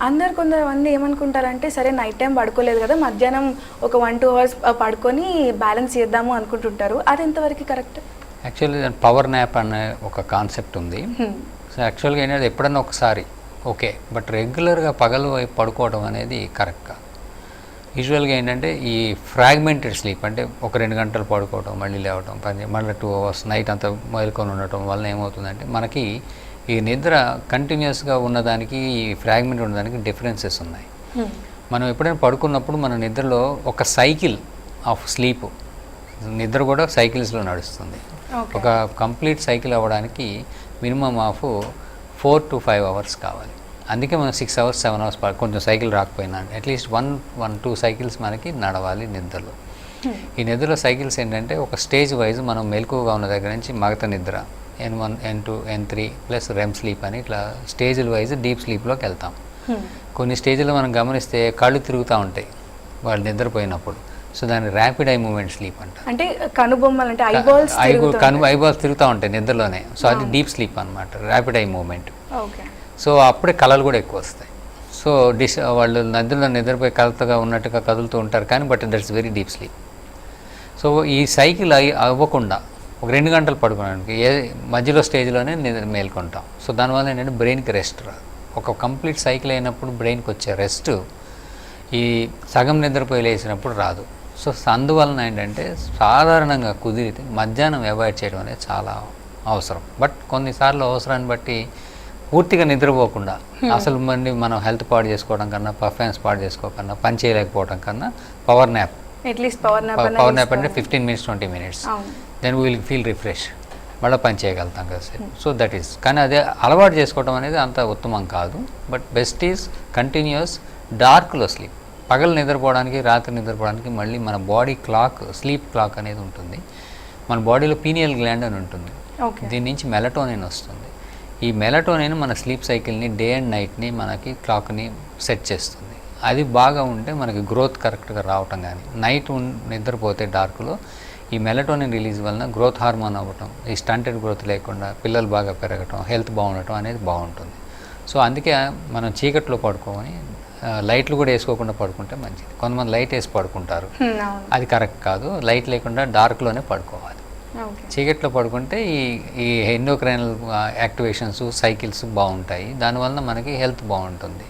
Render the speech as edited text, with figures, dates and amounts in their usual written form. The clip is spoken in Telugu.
అందరు కొంతమంది ఏమనుకుంటారంటే సరే నైట్ టైం పడుకోలేదు కదా, మధ్యాహ్నం ఒక 1-2 అవర్స్ పడుకొని బ్యాలెన్స్ చేద్దాము అనుకుంటుంటారు. అది ఎంతవరకు కరెక్ట్? యాక్చువల్లీ పవర్ న్యాప్ అనే ఒక కాన్సెప్ట్ ఉంది. సో యాక్చువల్గా ఏంటంటే ఎప్పుడన్నా ఒకసారి ఓకే, బట్ రెగ్యులర్గా పగలు పడుకోవడం అనేది కరెక్ట్ కాదు. యూజువల్గా ఏంటంటే ఈ ఫ్రాగ్మెంటెడ్ స్లీప్ అంటే ఒక 2 గంటలు పడుకోవడం, మళ్ళీ లేవడం, మళ్ళీ 2 అవర్స్ నైట్ అంతా మేల్కొని ఉండటం వల్ల ఏమవుతుందంటే మనకి ఈ నిద్ర కంటిన్యూస్గా ఉన్నదానికి ఈ ఫ్రాగ్మెంట్ ఉన్నదానికి డిఫరెన్సెస్ ఉన్నాయి. మనం ఎప్పుడైనా పడుకున్నప్పుడు మన నిద్రలో ఒక సైకిల్ ఆఫ్ స్లీప్, నిద్ర కూడా సైకిల్స్లో నడుస్తుంది. ఒక కంప్లీట్ సైకిల్ అవ్వడానికి మినిమం ఆఫ్ 4 to 5 అవర్స్ కావాలి. అందుకే మనం 6 అవర్స్ 7 అవర్స్ కొంచెం సైకిల్ రాకపోయినా అట్లీస్ట్ 1-2 సైకిల్స్ మనకి నడవాలి నిద్రలో. ఈ నిద్రలో సైకిల్స్ ఏంటంటే ఒక స్టేజ్ వైజ్ మనం మెలకువగా ఉన్న దగ్గర నుంచి మగత నిద్ర N1, N2, N3 plus REM sleep అని ఇట్లా స్టేజ్ల వైజ్ డీప్ స్లీప్లోకి వెళ్తాం. కొన్ని స్టేజ్లో మనం గమనిస్తే కళ్ళు తిరుగుతూ ఉంటాయి వాళ్ళు నిద్రపోయినప్పుడు. సో దాన్ని ర్యాపిడ్ ఐ మూమెంట్ స్లీప్ అంట. అంటే కనుబొమ్మలు అంటే ఐబాల్స్ తిరుగుతూ ఉంటాయి నిద్రలోనే. సో అది డీప్ స్లీప్ అనమాట, rapid eye movement. Okay. So అప్పుడే కళలు కూడా ఎక్కువ వస్తాయి. సో వాళ్ళు నిద్రలో నిద్రపోయి కలతగా ఉన్నట్టుగా కదులుతూ ఉంటారు కానీ but that's very deep sleep. So ఈ సైకిల్ అవ్వకుండా ఒక 2 గంటలు పడుకోవడానికి మధ్యలో స్టేజ్లోనే మేల్కొంటాం. సో దానివల్ల ఏంటంటే బ్రెయిన్కి రెస్ట్ రాదు. ఒక కంప్లీట్ సైకిల్ అయినప్పుడు బ్రెయిన్కి వచ్చే రెస్ట్ ఈ సగం నిద్రపోయి లేచినప్పుడు రాదు. సో అందువలన ఏంటంటే సాధారణంగా కుదిరితే మధ్యాహ్నం అవాయిడ్ చేయడం అనేది చాలా అవసరం. బట్ కొన్నిసార్లు అవసరాన్ని బట్టి పూర్తిగా నిద్రపోకుండా అసలు మనం హెల్త్ పాడు చేసుకోవడం కన్నా, పర్ఫార్మెన్స్ పాడు చేసుకోకన్నా, పని చేయలేకపోవడం కన్నా power nap, at least power nap అంటే 15 minutes 20 minutes, then we will feel refresh, మళ్ళీ పని చేయగలుగుతాం కదా సార్. సో దట్ ఈస్, కానీ అదే అలవాటు చేసుకోవడం అనేది అంత ఉత్తమం కాదు. బట్ బెస్ట్ ఈజ్ కంటిన్యూస్ డార్క్లో స్లీప్. పగలు నిద్రపోవడానికి, రాత్రి నిద్రపోవడానికి మళ్ళీ మన బాడీ క్లాక్, స్లీప్ క్లాక్ అనేది ఉంటుంది. మన బాడీలో పీనియల్ గ్లాండ్ అని ఉంటుంది. దీని నుంచి మెలటోనిన్ వస్తుంది. ఈ మెలటోనిన్ మన స్లీప్ సైకిల్ని, డే అండ్ నైట్ని మనకి క్లాక్ని సెట్ చేస్తుంది. అది బాగా ఉంటే మనకి గ్రోత్ కరెక్ట్గా రావటం, కానీ నైట్ నిద్రపోతే డార్క్లో ఈ మెలటోనిన్ రిలీజ్ వలన గ్రోత్ హార్మోన్ అవ్వటం, ఈ స్టంటెడ్ గ్రోత్ లేకుండా పిల్లలు బాగా పెరగటం, హెల్త్ బాగుండటం అనేది బాగుంటుంది. సో అందుకే మనం చీకట్లో పడుకోమని, లైట్లు కూడా వేసుకోకుండా పడుకుంటే మంచిది. కొంతమంది లైట్ వేసి పడుకుంటారు, అది కరెక్ట్ కాదు. లైట్ లేకుండా డార్క్లోనే పడుకోవాలి. చీకట్లో పడుకుంటే ఈ ఎండోక్రైనల్ యాక్టివేషన్స్, సైకిల్స్ బాగుంటాయి. దానివల్ల మనకి హెల్త్ బాగుంటుంది.